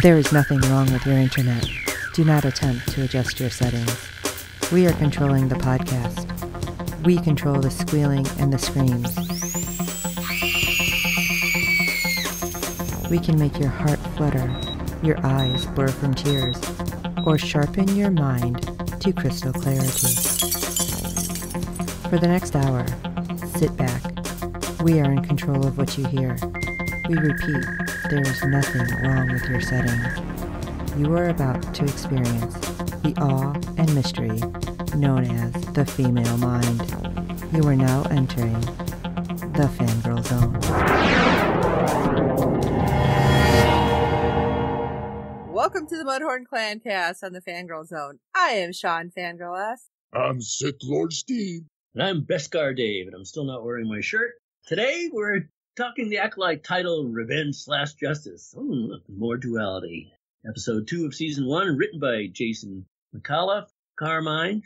There is nothing wrong with your internet. Do not attempt to adjust your settings. We are controlling the podcast. We control the squealing and the screams. We can make your heart flutter, your eyes blur from tears, or sharpen your mind to crystal clarity. For the next hour, sit back. We are in control of what you hear. We repeat, there is nothing wrong with your settings. You are about to experience the awe and mystery known as the female mind. You are now entering the Fangirl Zone. Welcome to the Mudhorn Clan cast on the Fangirl Zone. I am Shawn Fangirl S. I'm Sith Lord Steve. And I'm Beskar Dave, and I'm still not wearing my shirt. Today, we're talking the Acolyte title, Revenge/Justice. Oh, look, more duality. Episode 2 of Season 1, written by Jason McAuliffe, Carmine,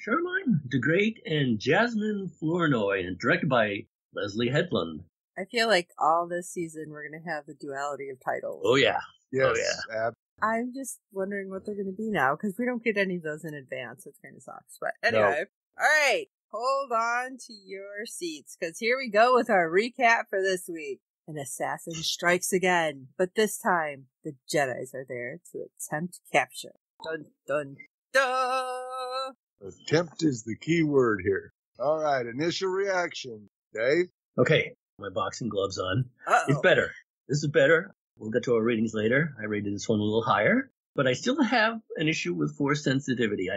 DeGrate, and Jasmine Flournoy, and directed by Leslie Headland. I feel like all this season we're going to have the duality of titles. Oh, yeah. Yes. Oh, yeah. I'm just wondering what they're going to be now, because we don't get any of those in advance. It kind of sucks. But anyway, All right. Hold on to your seats, because here we go with our recap for this week. An assassin strikes again, but this time the Jedis are there to attempt capture. Dun, dun, dun! Attempt is the key word here. All right, initial reaction. Dave? Okay, my boxing gloves on. Uh-oh. It's better. This is better. We'll get to our ratings later. I rated this one a little higher, but I still have an issue with force sensitivity.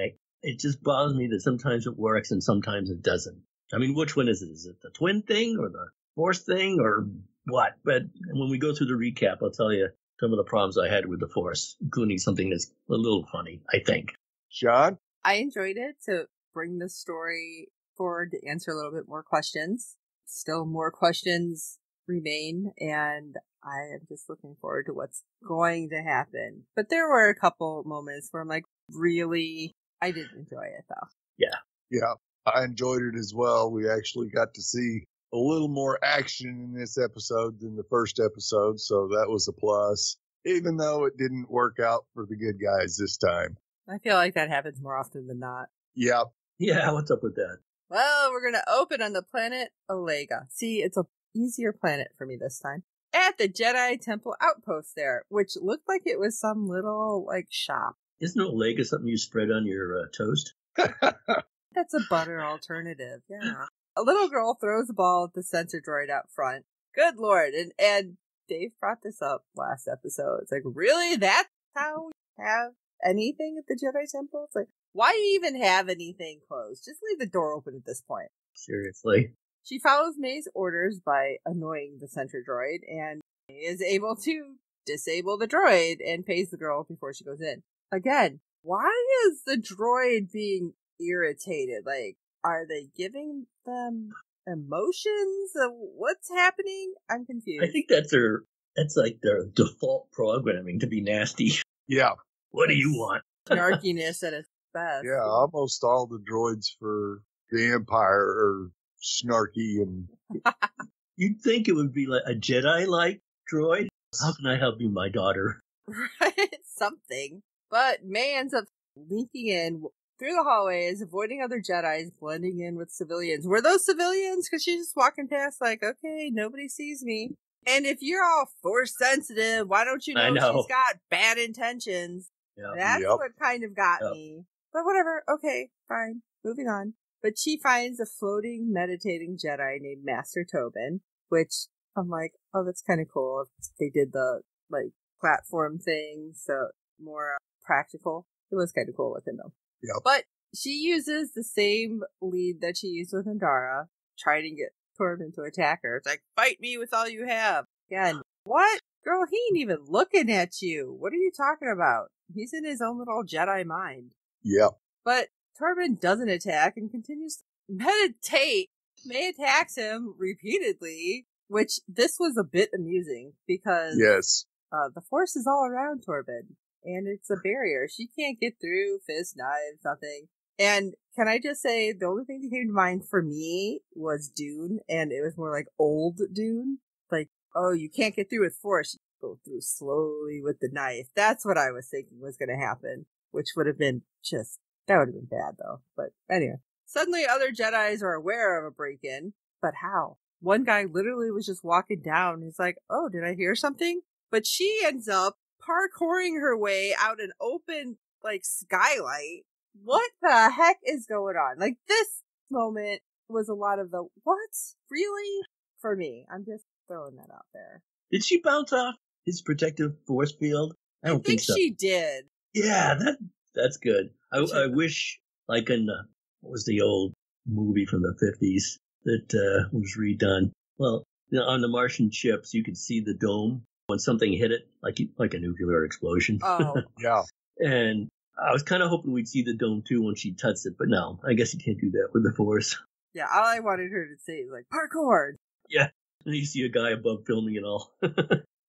It just bothers me that sometimes it works and sometimes it doesn't. I mean, which one is it? Is it the twin thing or the force thing or what? But when we go through the recap, I'll tell you some of the problems I had with the force, including something that's a little funny, I think. Shawn? I enjoyed it to bring the story forward to answer a little bit more questions. Still more questions remain, and I am just looking forward to what's going to happen. But there were a couple moments where I'm like, really? I did enjoy it, though. Yeah, I enjoyed it as well. We actually got to see a little more action in this episode than the first episode, so that was a plus, even though it didn't work out for the good guys this time. I feel like that happens more often than not. Yep. Yeah, what's up with that? Well, we're going to open on the planet Olega. See, it's an easier planet for me this time. At the Jedi Temple outpost there, which looked like it was some little, shop. Isn't Olega something you spread on your toast? That's a butter alternative, yeah. A little girl throws a ball at the sensor droid out front. Good lord, and Dave brought this up last episode. It's like, really? That's how we have anything at the Jedi Temple? It's like, why do you even have anything closed? Just leave the door open at this point. Seriously. She follows May's orders by annoying the sensor droid, and is able to disable the droid and pays the girl before she goes in. Again, why is the droid being irritated? Are they giving them emotions? What's happening? I'm confused. I think that's like their default programming to be nasty. Yeah. What do you want? Snarkiness at its best. Yeah, almost all the droids for the Empire are snarky and... You'd think it would be like a Jedi-like droid. How can I help you, my daughter? Right? Something. But May ends up leaking in through the hallways, avoiding other Jedis, blending in with civilians. Were those civilians? Because she's just walking past okay, nobody sees me. And if you're all force sensitive, why don't you know she's got bad intentions? Yep. That's what kind of got me. But whatever. Okay, fine. Moving on. But she finds a floating, meditating Jedi named Master Tobin, which I'm like, oh, that's kind of cool. They did the, platform thing, so more practical. It was kind of cool looking, though. Yep. But she uses the same lead that she used with Andara, trying to get Tobin to attack her. It's like, fight me with all you have. Again, what? Girl, he ain't even looking at you. What are you talking about? He's in his own little Jedi mind. Yep. But Tobin doesn't attack and continues to meditate. May attacks him repeatedly, which this was a bit amusing because yes, the force is all around Tobin, and it's a barrier. She can't get through, fist, knives, nothing. And can I just say, the only thing that came to mind for me was Dune, and it was more like old Dune. Like, oh, you can't get through with force. go through slowly with the knife. That's what I was thinking was going to happen, which would have been that would have been bad though. But anyway, suddenly other Jedis are aware of a break-in, but how? One guy literally was just walking down. He's like, oh, did I hear something? But she ends up parkouring her way out an open, skylight. What the heck is going on? This moment was a lot of the, what? Really? For me. I'm just throwing that out there. Did she bounce off his protective force field? I don't think so. She did. Yeah, that's good. I wish, in what was the old movie from the 50s that was redone? Well, on the Martian ships, you could see the dome when something hit it, like a nuclear explosion. Oh. Yeah. And I was kind of hoping we'd see the dome too when she touched it, but no, I guess you can't do that with the force. Yeah, all I wanted her to say is parkour. Yeah, and you see a guy above filming it all.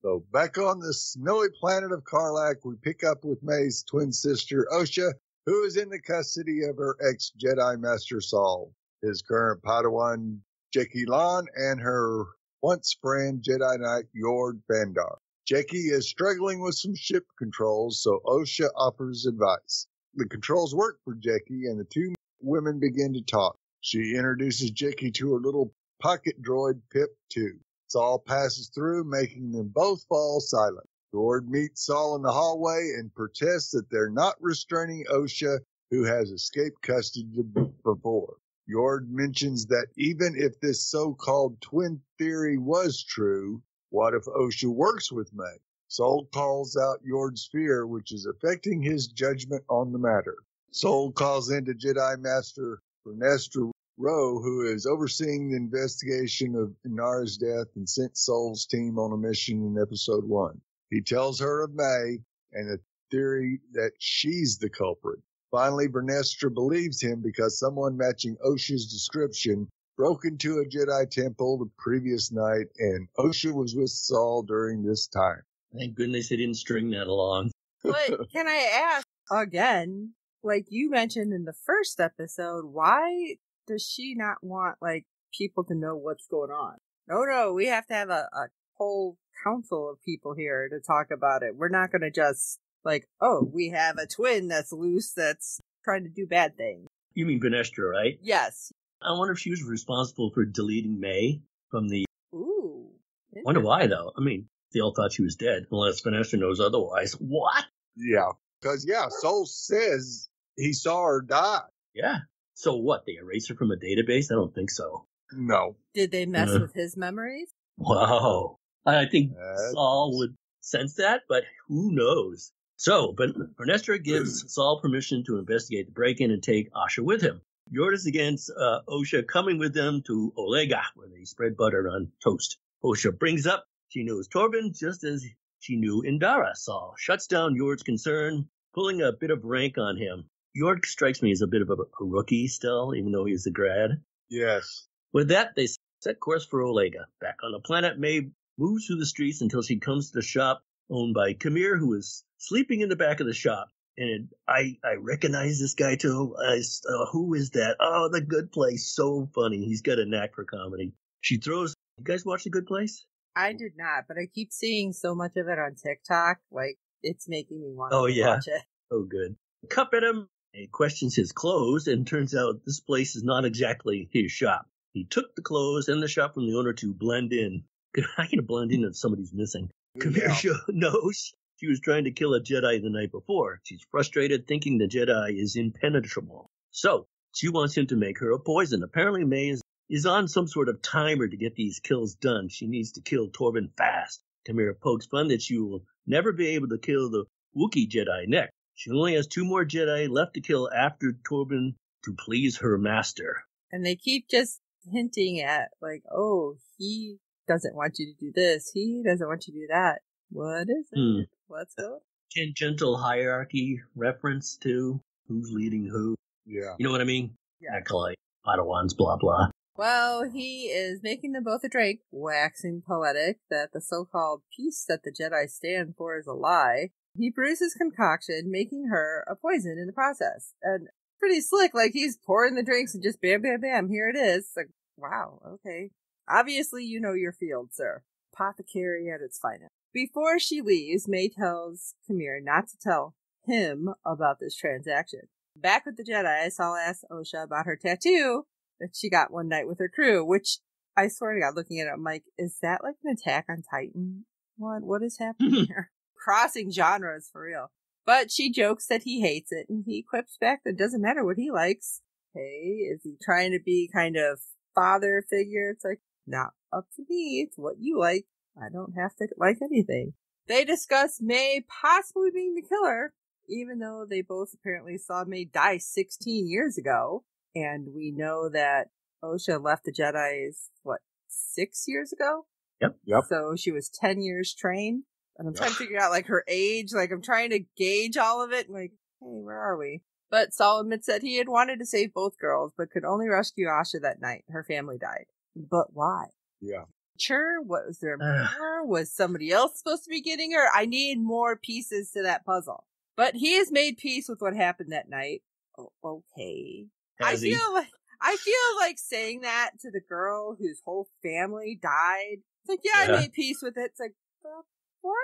So back on the snowy planet of Karlak, we pick up with May's twin sister, Osha, who is in the custody of her ex-Jedi Master Saul, his current Padawan, Jeki Lan, and her once friend, Jedi Knight Yord Bandar. Jeki is struggling with some ship controls, so Osha offers advice. The controls work for Jeki, and the two women begin to talk. She introduces Jeki to her little pocket droid, Pip 2. Saul passes through, making them both fall silent. Yord meets Saul in the hallway and protests that they're not restraining Osha, who has escaped custody before. Yord mentions that even if this so-called twin theory was true, what if Osha works with May? Saul calls out Yord's fear, which is affecting his judgment on the matter. Saul calls into Jedi Master Vernestra Rowe, who is overseeing the investigation of Inara's death and sent Saul's team on a mission in Episode 1. He tells her of May and the theory that she's the culprit. Finally, Vernestra believes him because someone matching Osha's description broke into a Jedi temple the previous night, and Osha was with Saul during this time. Thank goodness they didn't string that along. But can I ask again, like you mentioned in the first episode, why does she not want people to know what's going on? No, we have to have a whole council of people here to talk about it. We're not going to just we have a twin that's loose that's trying to do bad things. You mean Vernestra, right? Yes. I wonder if she was responsible for deleting May from the... Ooh. Wonder why, though. I mean, they all thought she was dead, unless Vernestra knows otherwise. What? Yeah. Because, Saul says he saw her die. Yeah. So what? They erased her from a database? I don't think so. No. Did they mess with his memories? Wow. I think Saul would sense that, but who knows? So, but Vernestra gives Saul permission to investigate the break-in and take Asha with him. Yord is against Osha coming with them to Olega, where they spread butter on toast. Osha brings up she knows Torben just as she knew Indara. Saul shuts down Yord's concern, pulling a bit of rank on him. Yord strikes me as a bit of a rookie still, even though he's a grad. Yes. With that, they set course for Olega. Back on the planet, May moves through the streets until she comes to the shop owned by Kamir, who is sleeping in the back of the shop. And I recognize this guy too. Who is that? Oh, The Good Place. So funny. He's got a knack for comedy. She throws... You guys watch The Good Place? I did not, but I keep seeing so much of it on TikTok. It's making me want to watch it. Oh, good. Cup at him. He questions his clothes, and turns out this place is not exactly his shop. He took the clothes and the shop from the owner to blend in. How can you blend in if somebody's missing? Kamir knows she was trying to kill a Jedi the night before. She's frustrated, thinking the Jedi is impenetrable. So, she wants him to make her a poison. Apparently, May is on some sort of timer to get these kills done. She needs to kill Torben fast. Kamir pokes fun that she will never be able to kill the Wookiee Jedi next. She only has 2 more Jedi left to kill after Torben to please her master. And they keep just hinting at, he doesn't want you to do this. He doesn't want you to do that. What is it? What's up? Tangential hierarchy reference to who's leading who. Yeah. You know what I mean? Yeah. Acolyte, Padawans, blah, blah. Well, he is making them both a drink, waxing poetic that the so-called peace that the Jedi stand for is a lie. He brews his concoction, making her a poison in the process. And pretty slick, he's pouring the drinks and just bam, bam, bam, here it is. Wow, okay. Obviously, you know your field, sir. Apothecary at its finest. Before she leaves, May tells Kamir not to tell him about this transaction. Back with the Jedi, Saul asks Osha about her tattoo that she got one night with her crew, which I swear to God, looking at it, I'm like, is that like an Attack on Titan? What is happening here? Crossing genres for real. But she jokes that he hates it, and he quips back that it doesn't matter what he likes. Hey, is he trying to be kind of father figure? It's like, not up to me. It's what you like. I don't have to like anything. They discuss May possibly being the killer, even though they both apparently saw May die 16 years ago. And we know that Osha left the Jedi's, 6 years ago? Yep. So she was 10 years trained. And I'm trying to figure out, like, her age. Like, I'm trying to gauge all of it. Like, hey, where are we? But Saul admits that he had wanted to save both girls, but could only rescue Asha that night. Her family died. But why? Yeah. Sure, was there more? Was somebody else supposed to be getting her? I need more pieces to that puzzle. But he has made peace with what happened that night. Oh, okay. I feel like saying that to the girl whose whole family died. It's like, yeah, I made peace with it. It's like, what?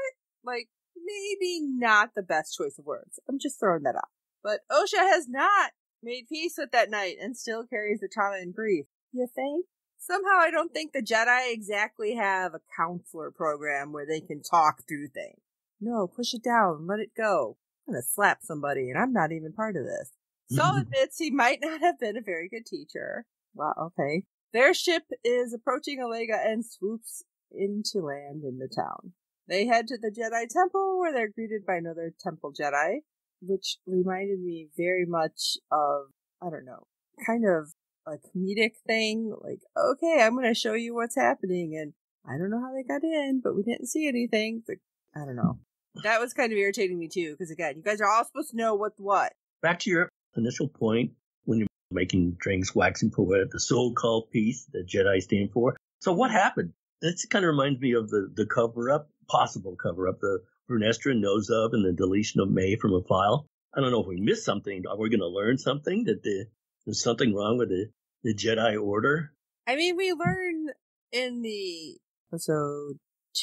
Like, maybe not the best choice of words. I'm just throwing that out. But Osha has not made peace with that night and still carries the trauma and grief. You think? Somehow I don't think the Jedi exactly have a counselor program where they can talk through things. No, push it down. Let it go. I'm going to slap somebody, and I'm not even part of this. Saul admits he might not have been a very good teacher. Wow, okay. Their ship is approaching Alega and swoops into land in the town. They head to the Jedi Temple, where they're greeted by another Temple Jedi, which reminded me very much of, I don't know, kind of a comedic thing. Like, okay, I'm going to show you what's happening, and I don't know how they got in, but we didn't see anything. It's like, I don't know. That was kind of irritating me, too, because, again, you guys are all supposed to know what. Back to your initial point, when you're making drinks waxing poetic, the so-called peace that Jedi stand for. So what happened? This kind of reminds me of the cover-up, possible cover-up, the Vernestra knows of and the deletion of May from a file. I don't know if we missed something. Are we going to learn something? That there's something wrong with the Jedi Order? I mean, we learned in the episode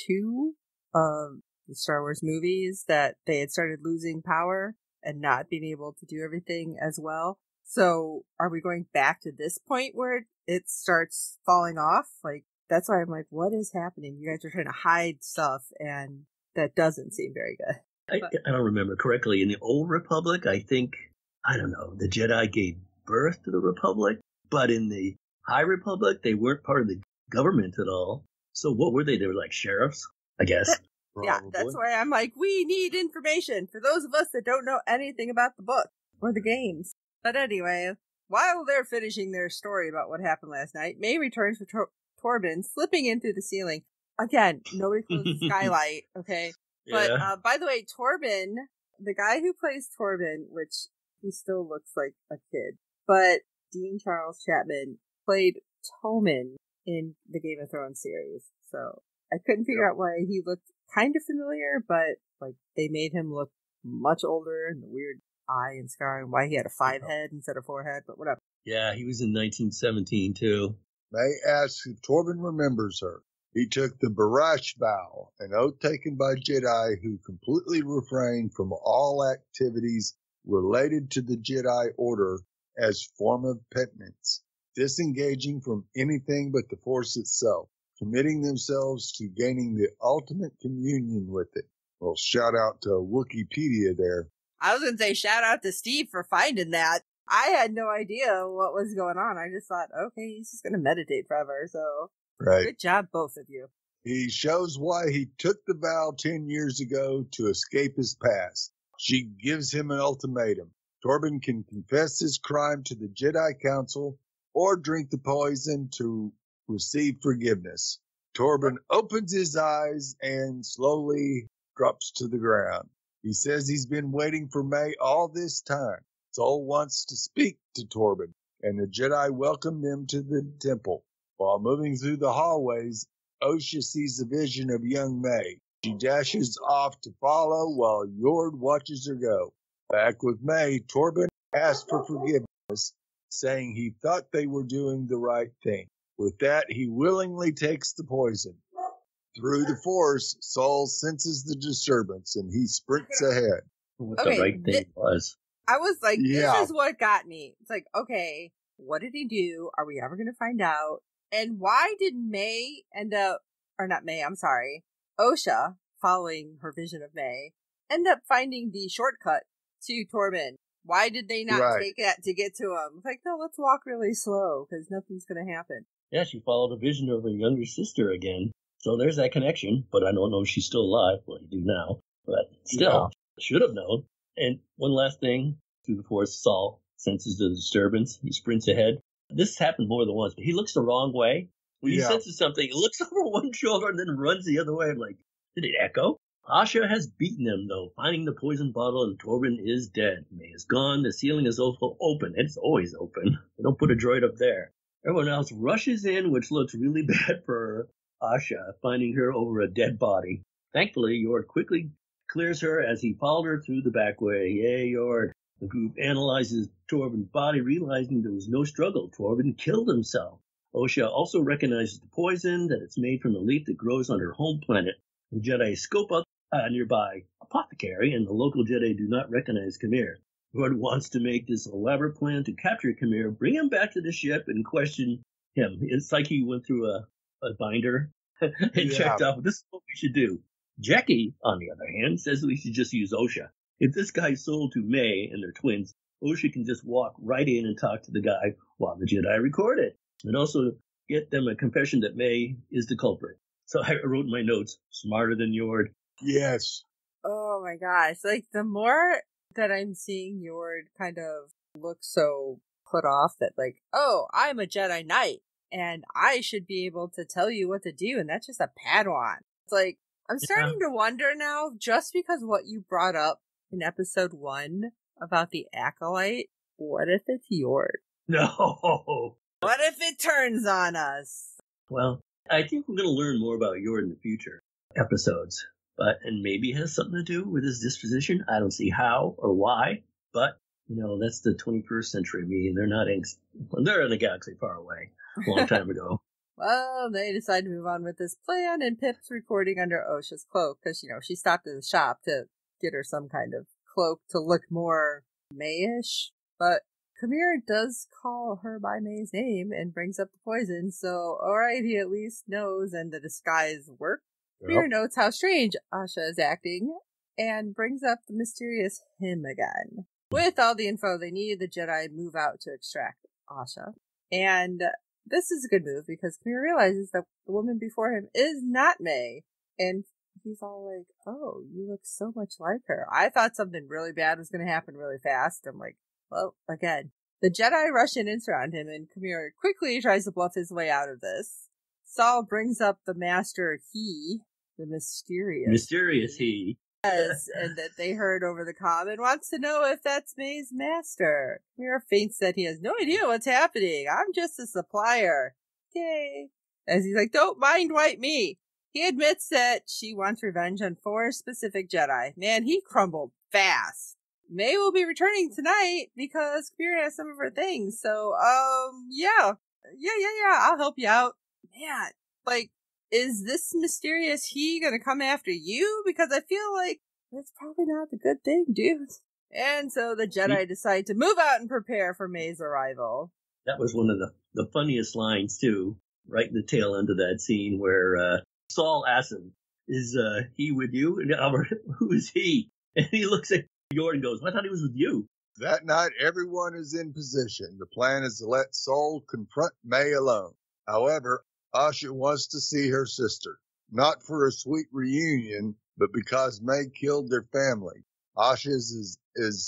2 of the Star Wars movies that they had started losing power and not being able to do everything as well. So are we going back to this point where it starts falling off? Like, that's why I'm like, what is happening? You guys are trying to hide stuff, and that doesn't seem very good. I don't remember correctly. In the Old Republic, I think, I don't know, the Jedi gave birth to the Republic, but in the High Republic, they weren't part of the government at all. So what were they? They were like sheriffs, I guess. Yeah, that's why I'm like, we need information for those of us that don't know anything about the book or the games. But anyway, while they're finishing their story about what happened last night, May returns with Torben slipping in through the ceiling. Again, nobody closed the skylight, okay? But by the way, Torben, the guy who plays Torben, which he still looks like a kid, but Dean Charles Chapman played Tommen in the Game of Thrones series. So I couldn't figure out why he looked kind of familiar, but like they made him look much older and the weird eye and scar and why he had a 5 head instead of 4 head, but whatever. Yeah, he was in 1917 too. May asks if Torben remembers her. He took the Barash vow, an oath taken by Jedi who completely refrained from all activities related to the Jedi Order as form of penitence, disengaging from anything but the Force itself, committing themselves to gaining the ultimate communion with it. Well, shout out to Wikipedia there. I was going to say shout out to Steve for finding that. I had no idea what was going on. I just thought, okay, he's just going to meditate forever. So right. Good job, both of you. He shows why he took the vow 10 years ago to escape his past. She gives him an ultimatum. Torben can confess his crime to the Jedi Council or drink the poison to receive forgiveness. Torben opens his eyes and slowly drops to the ground. He says he's been waiting for May all this time. Soul wants to speak to Torben, and the Jedi welcome them to the temple. While moving through the hallways, Osha sees a vision of young May. She dashes off to follow while Yord watches her go. Back with May, Torben asks for forgiveness, saying he thought they were doing the right thing. With that, he willingly takes the poison. Through the Force, Saul senses the disturbance and he sprints ahead. What the right thing was. I was like, Yeah. this is what got me. It's like, okay, what did he do? Are we ever going to find out? And why did May end up, or not May, I'm sorry, Osha, following her vision of May, end up finding the shortcut to Torben? Why did they not take that to get to him? It's like, no, let's walk really slow because nothing's going to happen. Yeah, she followed a vision of her younger sister again. So there's that connection, but I don't know if she's still alive. Well, you do now, but still, should have known. And one last thing, through the Force, Saul senses the disturbance. He sprints ahead. This happened more than once, but he looks the wrong way. When he senses something, he looks over one shoulder and then runs the other way. I'm like, did it echo? Asha has beaten him, though, finding the poison bottle, and Torben is dead. May is gone. The ceiling is also open. It's always open. They don't put a droid up there. Everyone else rushes in, which looks really bad for Asha, finding her over a dead body. Thankfully, Yord quickly clears her as he followed her through the back way. Yay, Yord. The group analyzes Torben's body, realizing there was no struggle. Torben killed himself. Osha also recognizes the poison, that it's made from a leaf that grows on her home planet. The Jedi scope out a nearby apothecary, and the local Jedi do not recognize Khmer. Yord wants to make this elaborate plan to capture Khmer, bring him back to the ship, and question him. It's like he went through a binder and checked off, this is what we should do. Jackie, on the other hand, says we should just use Osha. If this guy's sold to May and they're twins, Osha can just walk right in and talk to the guy while the Jedi record it. And also get them a confession that May is the culprit. So I wrote in my notes, smarter than Yord. Yes. Oh my gosh. Like, the more that I'm seeing Yord kind of look so put off that, like, oh, I'm a Jedi Knight and I should be able to tell you what to do, and that's just a Padawan. It's like, I'm starting to wonder now, just because what you brought up in episode 1 about the Acolyte, what if it's Yord? No. What if it turns on us? Well, I think we're going to learn more about Yord in the future episodes, and maybe it has something to do with his disposition. I don't see how or why, but that's the 21st century me, and they're in a galaxy far away, a long time ago. Well, they decide to move on with this plan, and Pip's recording under Osha's cloak, because, she stopped at the shop to get her some kind of cloak to look more May-ish, but Khmer does call her by May's name and brings up the poison, so alright, he at least knows, and the disguise worked. Khmer notes how strange Asha is acting, and brings up the mysterious him again. With all the info they need, the Jedi move out to extract Asha, and this is a good move, because Khmer realizes that the woman before him is not May, and he's all like, oh, you look so much like her. I thought something really bad was going to happen really fast. I'm like, well, again, the Jedi rush in and surround him, and Khmer quickly tries to bluff his way out of this. Saul brings up the master he, the mysterious he. Yes, and that they heard over the comm, and wants to know if that's May's master. Khmer feints that he has no idea what's happening. I'm just a supplier. Okay. As he's like, don't mind white me. He admits that she wants revenge on 4 specific Jedi. Man, he crumbled fast. May will be returning tonight because Khmer has some of her things. So, yeah, I'll help you out. Man, like, is this mysterious he gonna come after you? Because I feel like that's probably not the good thing, dude. And so the Jedi decide to move out and prepare for May's arrival. That was one of the funniest lines, too, right in the tail end of that scene where Saul asks him, is he with you? And Albert, who is he? And he looks at Yord and goes, I thought he was with you. That night, everyone is in position. The plan is to let Saul confront May alone. However, Asha wants to see her sister, not for a sweet reunion, but because May killed their family. Asha is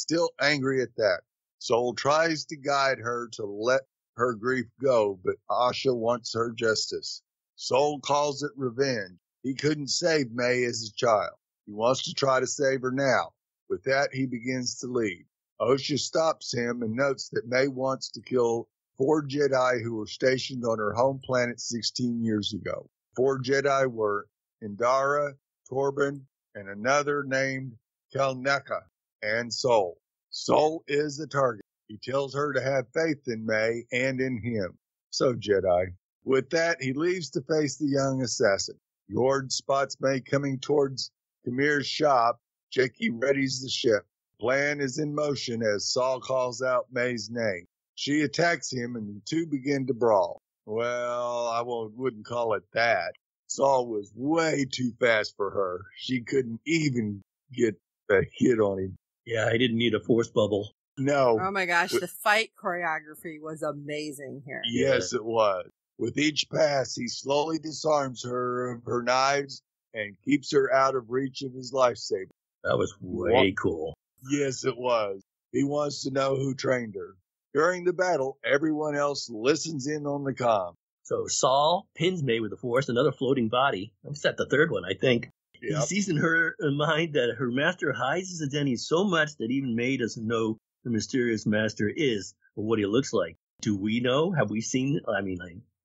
still angry at that. Saul tries to guide her to let her grief go, but Asha wants her justice. Saul calls it revenge. He couldn't save May as a child. He wants to try to save her now. With that, he begins to leave. Osha stops him and notes that May wants to kill 4 Jedi who were stationed on her home planet 16 years ago. 4 Jedi were Indara, Torben, and another named Kelneka, and Saul. Saul is the target. He tells her to have faith in May and in him. So, Jedi. With that, he leaves to face the young assassin. Yord spots May coming towards Kamir's shop. Jakey readies the ship. Plan is in motion as Saul calls out May's name. She attacks him and the two begin to brawl. Well, I wouldn't call it that. Saul was way too fast for her. She couldn't even get a hit on him. Yeah, I didn't need a force bubble. No. Oh my gosh, the fight choreography was amazing here. Yes, it was. With each pass, he slowly disarms her of her knives and keeps her out of reach of his lifesaver. That was way cool. Yes, it was. He wants to know who trained her. During the battle, everyone else listens in on the comm. So Saul pins May with the force, another floating body. I'm set the third one, I think. Yep. He sees in her mind that her master hides his identity so much that even May doesn't know the mysterious master is or what he looks like. Do we know? Have we seen? I mean,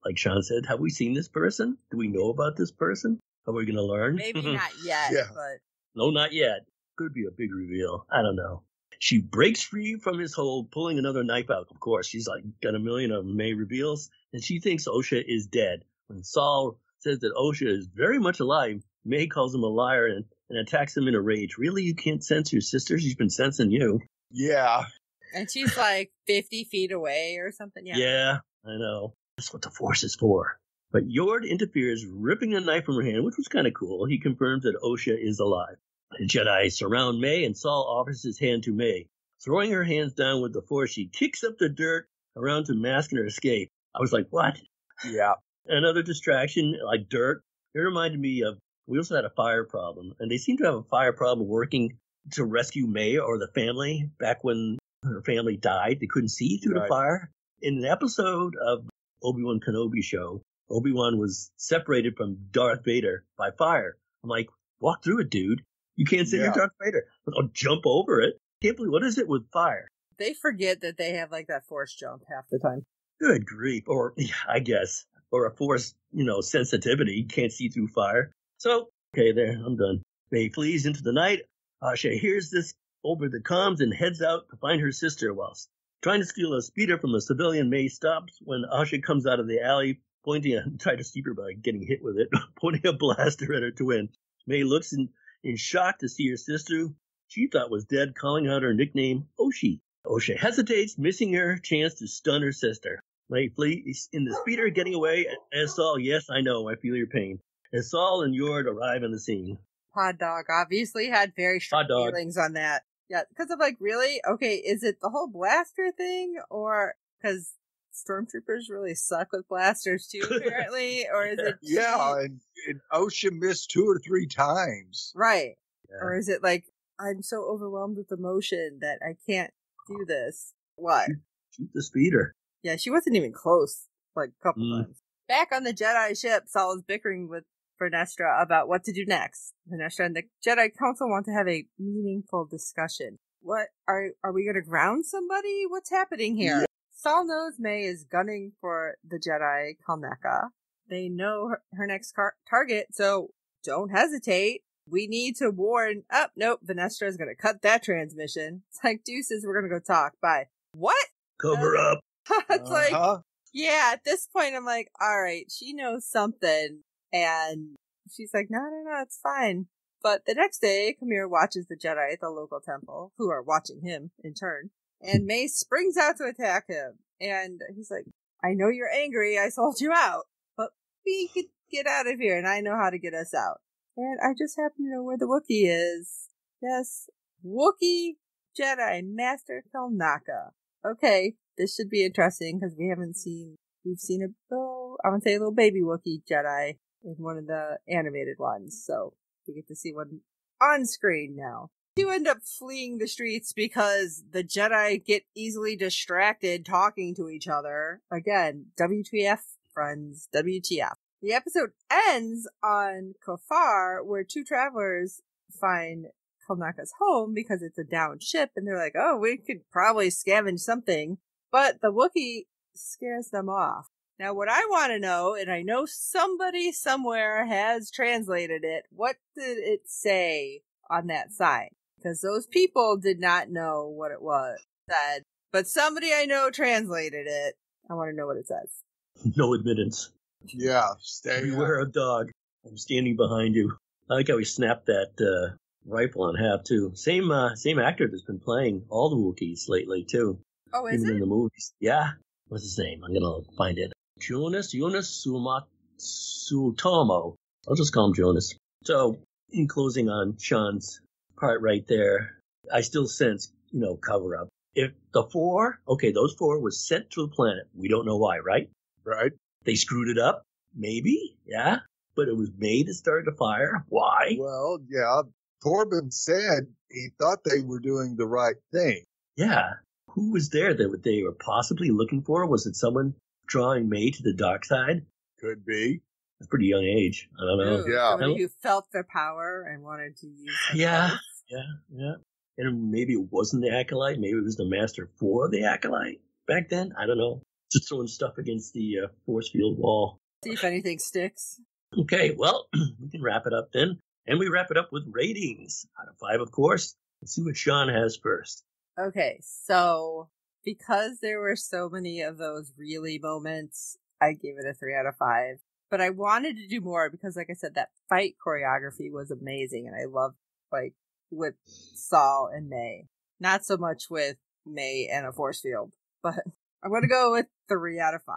like Shawn said, have we seen this person? Do we know about this person? Are we going to learn? Maybe not yet, Yeah. but... No, not yet. Could be a big reveal. I don't know. She breaks free from his hold, pulling another knife out. Of course, she's like got a million of May reveals, and she thinks Osha is dead. When Saul says that Osha is very much alive, May calls him a liar and attacks him in a rage. Really, you can't sense your sister? She's been sensing you. Yeah. And she's like 50 feet away or something. Yeah, I know. That's what the force is for. But Yord interferes, ripping the knife from her hand, which was kind of cool. He confirms that Osha is alive. The Jedi surround May, and Saul offers his hand to May. Throwing her hands down with the force, she kicks up the dirt around to mask her escape. I was like, what? Yeah. Another distraction, like dirt. It reminded me of, we also had a fire problem, and they seem to have a fire problem working to rescue May or the family back when her family died. They couldn't see through the fire. In an episode of Obi-Wan Kenobi show, Obi-Wan was separated from Darth Vader by fire. I'm like, walk through it, dude. You can't say you're Darth Vader. I'll jump over it. Can't believe, what is it with fire? They forget that they have like that force jump half the time. Good grief. Or, I guess, or a force, sensitivity. Can't see through fire. So, okay, there, I'm done. May flees into the night. Asha hears this over the comms and heads out to find her sister whilst trying to steal a speeder from a civilian. May stops when Asha comes out of the alley, trying to steep her by getting hit with it, pointing a blaster at her twin. May looks in shock to see her sister she thought was dead, calling out her nickname, Oshi. Osha hesitates, missing her chance to stun her sister. May flees in the speeder, getting away as Saul, yes, I know, I feel your pain. As Saul and Yord arrive on the scene. Pod Dog obviously had very strong feelings on that. Yeah, because I'm like, really? Okay, is it the whole blaster thing? Or because stormtroopers really suck with blasters too, apparently? Or is it... Yeah, and Osha missed 2 or 3 times. Right. Yeah. Or is it like, I'm so overwhelmed with emotion that I can't do this? What? Shoot the speeder. Yeah, she wasn't even close, like a couple times. Back on the Jedi ship, Saul is bickering with Vernestra about what to do next. Vernestra and the Jedi Council want to have a meaningful discussion. What, are we going to ground somebody? What's happening here? Yeah. Saul knows May is gunning for the Jedi Kalneka. They know her next target, so don't hesitate. We need to warn... Oh, nope, Vernestra is going to cut that transmission. It's like, deuces, we're going to go talk. Bye. What? Cover up. It's like, yeah, at this point, I'm like, all right, she knows something. And she's like, no, it's fine. But the next day, Kamir watches the Jedi at the local temple, who are watching him in turn. And May springs out to attack him. And he's like, I know you're angry. I sold you out. But we could get out of here, and I know how to get us out. And I just happen to know where the Wookiee is. Yes, Wookiee Jedi Master Kalneka. Okay, this should be interesting, because we've seen I want to say a little baby Wookiee Jedi in one of the animated ones. So we get to see one on screen now. You end up fleeing the streets because the Jedi get easily distracted talking to each other. Again, WTF, friends, WTF. The episode ends on Kafar, where 2 travelers find Kalneka's home because it's a downed ship, and they're like, oh, we could probably scavenge something. But the Wookiee scares them off. Now, what I want to know, and I know somebody somewhere has translated it, what did it say on that sign? Because those people did not know what it was said, but somebody I know translated it. I want to know what it says. No admittance. Yeah, stay Beware of dog. I'm standing behind you. I like how he snapped that rifle in half, too. Same actor that's been playing all the Wookiees lately, too. Oh, is Even in it? the movies. Yeah. What's his name? I'm going to find it. Jonas Sutomo. I'll just call him Jonas. So, in closing on Shawn's part right there, I still sense, cover up. If those four was sent to the planet, we don't know why, right? Right. They screwed it up? Maybe, yeah. But it was May that started the fire. Why? Well, yeah. Corbin said he thought they were doing the right thing. Yeah. Who was there that they were possibly looking for? Was it someone drawing May to the dark side? Could be. A pretty young age. I don't know. Ooh, Yeah. somebody who felt their power and wanted to use their Yeah. powers. Yeah. And maybe it wasn't the Acolyte. Maybe it was the master for the Acolyte back then. I don't know. Just throwing stuff against the force field wall. See if anything sticks. Okay, well, we can wrap it up then. And we wrap it up with ratings. Out of 5, of course. Let's see what Shawn has first. Okay, so because there were so many of those really moments, I gave it a 3 out of 5. But I wanted to do more because, like I said, that fight choreography was amazing. And I loved, with Saul and May. Not so much with May and a force field. But I'm going to go with 3 out of 5.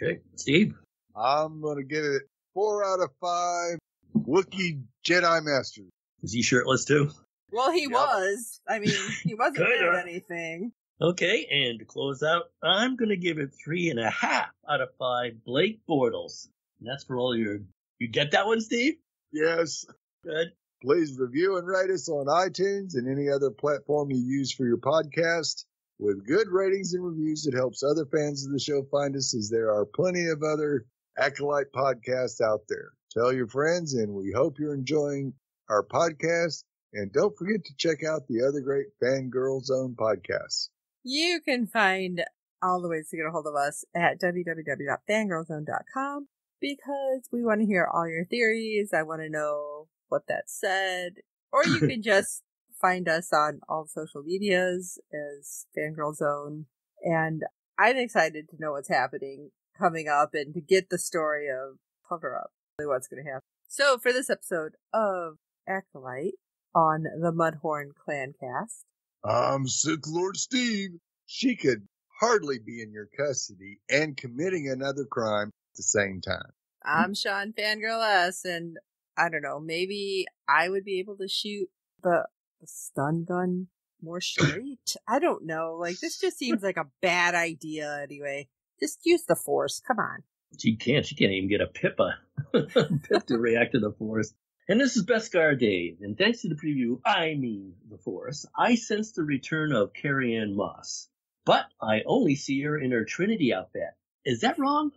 Okay, Steve? I'm going to give it 4 out of 5 Wookiee Jedi Masters. Was he shirtless too? Well, he was. I mean, he wasn't wearing anything. Okay, and to close out, I'm going to give it 3.5 out of 5 Blake Bortles. And that's for all your... You get that one, Steve? Yes. Good. Please review and rate us on iTunes and any other platform you use for your podcast. With good ratings and reviews, it helps other fans of the show find us, as there are plenty of other Acolyte podcasts out there. Tell your friends, and we hope you're enjoying our podcast. And don't forget to check out the other great Fangirl Zone podcasts. You can find all the ways to get a hold of us at www.fangirlzone.com because we want to hear all your theories. I want to know what that said. Or you can just find us on all social medias as Fangirl Zone. And I'm excited to know what's happening coming up and to get the story of Cover Up, what's going to happen. So for this episode of Acolyte on the Mudhorn Clancast, I'm Sith Lord Steve. She could hardly be in your custody and committing another crime at the same time. I'm Shawn Fangirl S, and I don't know, maybe I would be able to shoot the stun gun more straight. I don't know. This just seems like a bad idea anyway. Just use the Force. Come on. She can't even get a pip to react to the Force. And this is Beskar Dave, and thanks to the preview, the Force, I sense the return of Carrie Ann Moss. But I only see her in her Trinity outfit. Is that wrong?